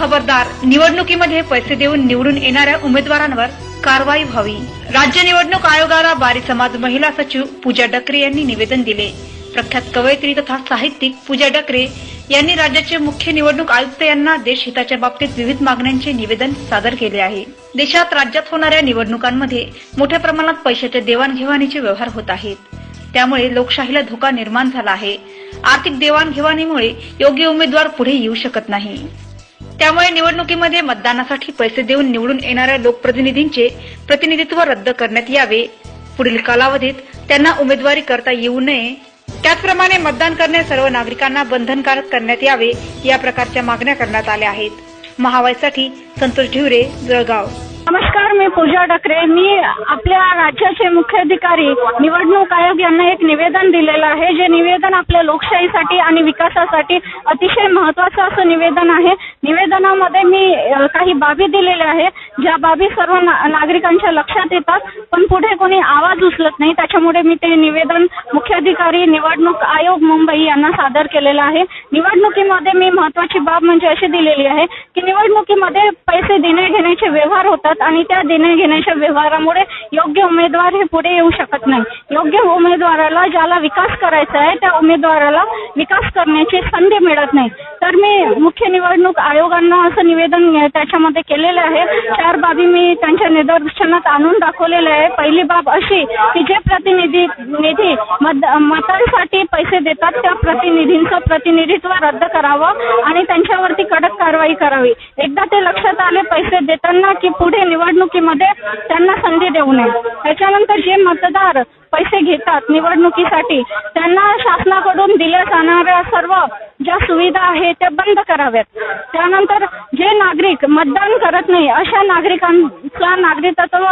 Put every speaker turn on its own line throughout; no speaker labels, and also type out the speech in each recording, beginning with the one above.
खबरदार, निवडणुकीमध्ये पैसे देऊन निवडून येणाऱ्या उमेदवारांवर कारवाई व्हावी. राज्य निवडणूक आयोगाला बारी समाज महिला सचिव पूजा डकरे यांनी निवेदन दिले. प्रख्यात कवयित्री तथा साहित्यिक पूजा डकरे यांनी राज्याचे मुख्य निवडणूक आयुक्त यांना देशहिताच्या बाबतीत विविध मागण्यांचे निवेदन सादर केले आहे. देशात राज्यात होणाऱ्या निवडणुकांमध्ये मोठ्या प्रमाणात पैशाच्या देवाणघेवाणीचे व्यवहार होत आहेत. त्यामुळे लोकशाहीला धोका निर्माण झाला आहे. आर्थिक देवाणघेवाणीमुळे योग्य उमेदवार पुढे येऊ शकत नाही. त्यामुळे निवडणुकीमध्ये मतदानासाठी पैसे देऊन निवडून येणाऱ्या लोकप्रतिनिधींचे प्रतिनिधित्व रद्द करण्यात यावे. पुढील कालावधीत त्यांना उमेदवारी करता येऊ नये. त्याचप्रमाणे मतदान करणे सर्व नागरिकांना बंधनकारक करण्यात यावे. या प्रकारच्या मागण्या करण्यात आल्या आहेत. महावाईसाठी संतोष ढिवरे, जळगाव.
नमस्कार, मी पूजा डकरे. मी आपल्या राज्याचे मुख्याधिकारी निवडणूक आयोग यांना एक निवेदन दिलेलं आहे. जे निवेदन आपल्या लोकशाहीसाठी आणि विकासासाठी अतिशय महत्त्वाचं असं निवेदन आहे. निवेदनामध्ये मी काही बाबी दिलेल्या आहे, ज्या बाबी सर्व नागरिकांच्या लक्षात येतात, पण पुढे कोणी आवाज उचलत नाही. त्याच्यामुळे मी ते निवेदन मुख्याधिकारी निवडणूक आयोग मुंबई यांना सादर केलेलं आहे. निवडणुकीमध्ये मी महत्त्वाची बाब म्हणजे अशी दिलेली आहे की निवडणुकीमध्ये पैसे देणे घेण्याचे व्यवहार होतात आणि त्या देण्या घेण्याच्या व्यवहारामुळे योग्य उमेदवार हे पुढे येऊ शकत नाही. योग्य उमेदवाराला, ज्याला विकास करायचा आहे, त्या उमेदवाराला विकास करण्याची संधी मिळत नाही. तर मी मुख्य निवडणूक आयोगांना असं निवेदन त्याच्यामध्ये केलेलं आहे. 4 बाबी मी त्यांच्या निदर्शनात आणून दाखवलेल्या आहे. पहिली बाब अशी की जे प्रतिनिधी मतांसाठी पैसे देतात त्या प्रतिनिधींचं प्रतिनिधित्व रद्द करावं आणि त्यांच्यावरती कडक कारवाई करावी. एकदा ते लक्षात आले पैसे देताना की पुढे निवडणुकीमध्ये त्यांना संधी देऊ नये. त्याच्यानंतर जे मतदार पैसे घेतात निवडणुकीसाठी त्यांना शासनाकडून दिल्या जाणाऱ्या सर्व ज्या सुविधा आहेत त्या बंद कराव्यात. त्यानंतर जे नागरिक मतदान करत नाही अशा नागरिकांचा नागरिकत्व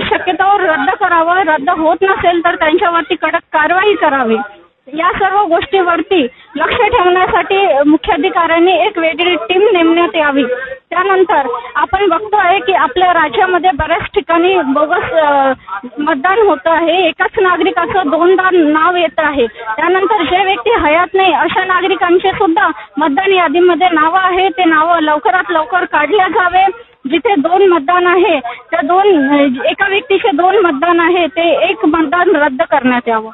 शक्यतोवर रद्द करावं. रद्द होत नसेल तर त्यांच्यावरती कडक कारवाई करावी. या सर्व गोष्टीवरती लक्ष ठेवण्यासाठी मुख्याधिकाऱ्यांनी एक वेगळी टीम नेमण्यात यावी. त्यानंतर आपण बघतो आहे की आपल्या राज्यामध्ये बऱ्याच ठिकाणी बोगस मतदान होतं आहे. एकाच नागरिकाचं 2दा नाव येत आहे. त्यानंतर जे व्यक्ती हयात नाही अशा नागरिकांचे सुद्धा मतदान यादीमध्ये नावं आहे. ते नावं लवकरात लवकर काढल्या जावे. जिथे 2 मतदान आहे त्या एका व्यक्तीचे 2 मतदान आहे ते 1 मतदान रद्द करण्यात यावं.